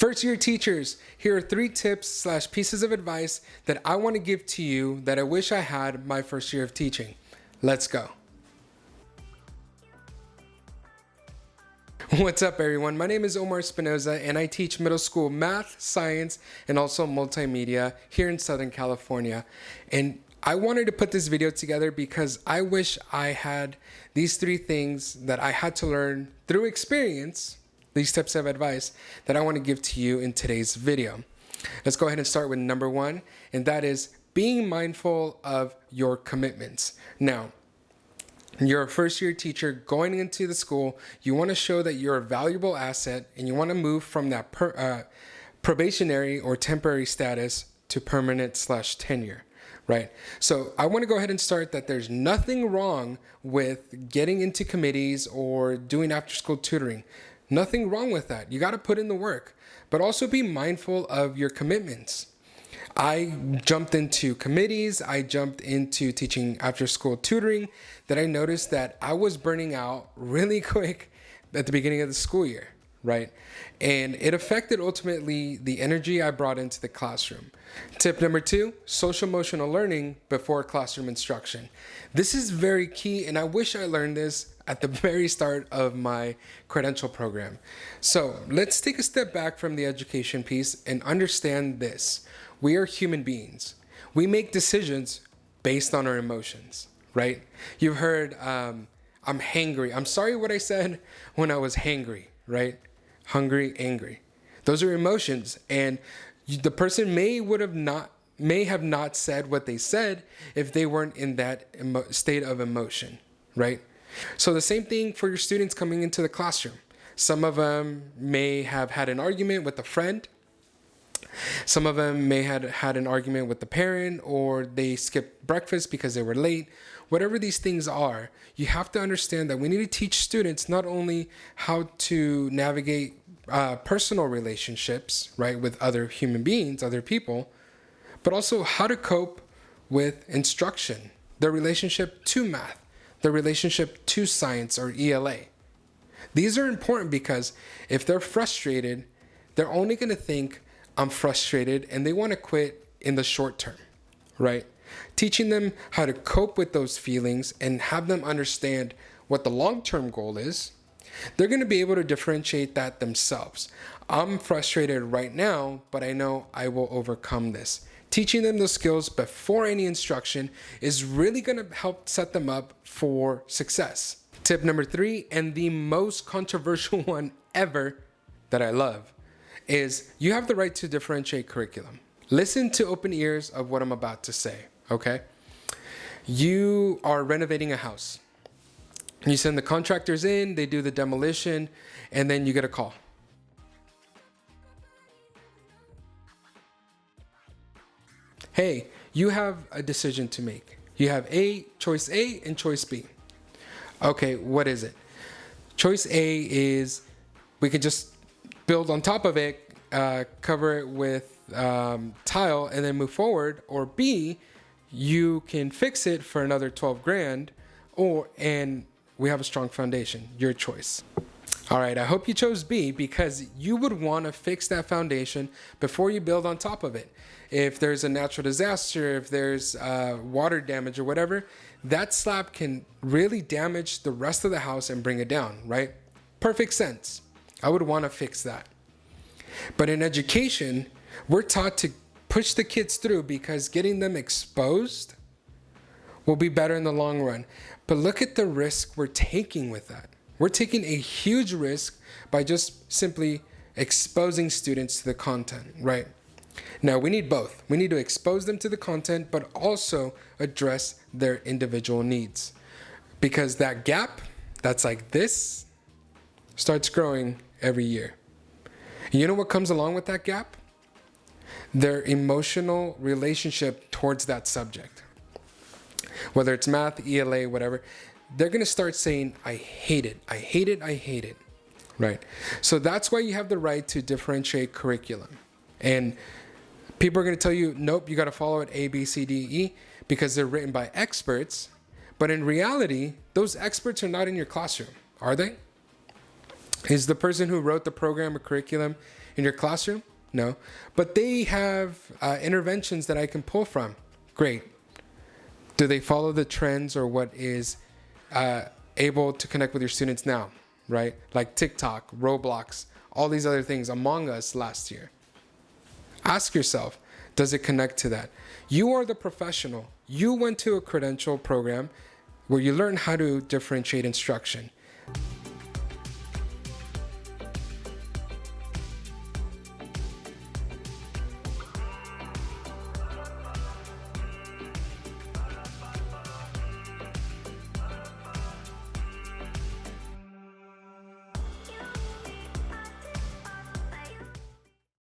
First year teachers, here are 3 tips / pieces of advice that I want to give to you that I wish I had my first year of teaching. Let's go. What's up everyone? My name is Omar Espinoza and I teach middle school math, science, and also multimedia here in Southern California. And I wanted to put this video together because I wish I had these 3 things that I had to learn through experience, these tips of advice that I want to give to you in today's video. Let's go ahead and start with number 1, and that is being mindful of your commitments. Now, you're a first year teacher going into the school. You want to show that you're a valuable asset and you want to move from that probationary or temporary status to permanent / tenure, right? So I want to go ahead and start that there's nothing wrong with getting into committees or doing after school tutoring. Nothing wrong with that. You got to put in the work, but also be mindful of your commitments. I jumped into committees, I jumped into teaching after school tutoring, that I noticed that I was burning out really quick at the beginning of the school year, right? And it affected ultimately the energy I brought into the classroom. Tip number 2, social emotional learning before classroom instruction. This is very key, and I wish I learned this at the very start of my credential program. So let's take a step back from the education piece and understand this. We are human beings. We make decisions based on our emotions, right? You've heard, I'm hangry. I'm sorry what I said when I was hangry, right? Hungry, angry. Those are emotions, and the person may have not said what they said if they weren't in that state of emotion, right? So the same thing for your students coming into the classroom. Some of them may have had an argument with a friend. Some of them may have had an argument with the parent, or they skipped breakfast because they were late. Whatever these things are, you have to understand that we need to teach students not only how to navigate personal relationships, right, with other human beings, other people, but also how to cope with instruction, their relationship to math, their relationship to science or ELA. These are important because if they're frustrated, they're only going to think, I'm frustrated, and they want to quit in the short term, right? Teaching them how to cope with those feelings and have them understand what the long-term goal is, they're going to be able to differentiate that themselves. I'm frustrated right now, but I know I will overcome this. Teaching them those skills before any instruction is really going to help set them up for success. Tip number 3, and the most controversial one ever that I love, is you have the right to differentiate curriculum. Listen to open ears of what I'm about to say, okay? You are renovating a house. You send the contractors in, they do the demolition, and then you get a call. Hey, you have a decision to make. You have choice A and choice B. Okay, what is it? Choice A is we could just build on top of it, cover it with tile, and then move forward. Or B, you can fix it for another 12 grand, and we have a strong foundation. Your choice. All right, I hope you chose B because you would want to fix that foundation before you build on top of it. If there's a natural disaster, if there's water damage or whatever, that slab can really damage the rest of the house and bring it down, right? Perfect sense. I would want to fix that. But in education, we're taught to push the kids through because getting them exposed will be better in the long run. But look at the risk we're taking with that. We're taking a huge risk by just simply exposing students to the content, right? Now, we need both. We need to expose them to the content, but also address their individual needs. Because that gap that's like this starts growing every year. You know what comes along with that gap? Their emotional relationship towards that subject. Whether it's math, ELA, whatever, they're going to start saying, I hate it, I hate it, I hate it, right? So that's why you have the right to differentiate curriculum. And people are going to tell you, nope, you got to follow it A, B, C, D, E, because they're written by experts. But in reality, those experts are not in your classroom, are they? Is the person who wrote the program or curriculum In your classroom? No. But they have interventions that I can pull from. Great. Do they follow the trends or what is able to connect with your students now, right? Like TikTok, Roblox, all these other things, Among Us last year. Ask yourself, does it connect to that? You are the professional. You went to a credential program where you learn how to differentiate instruction.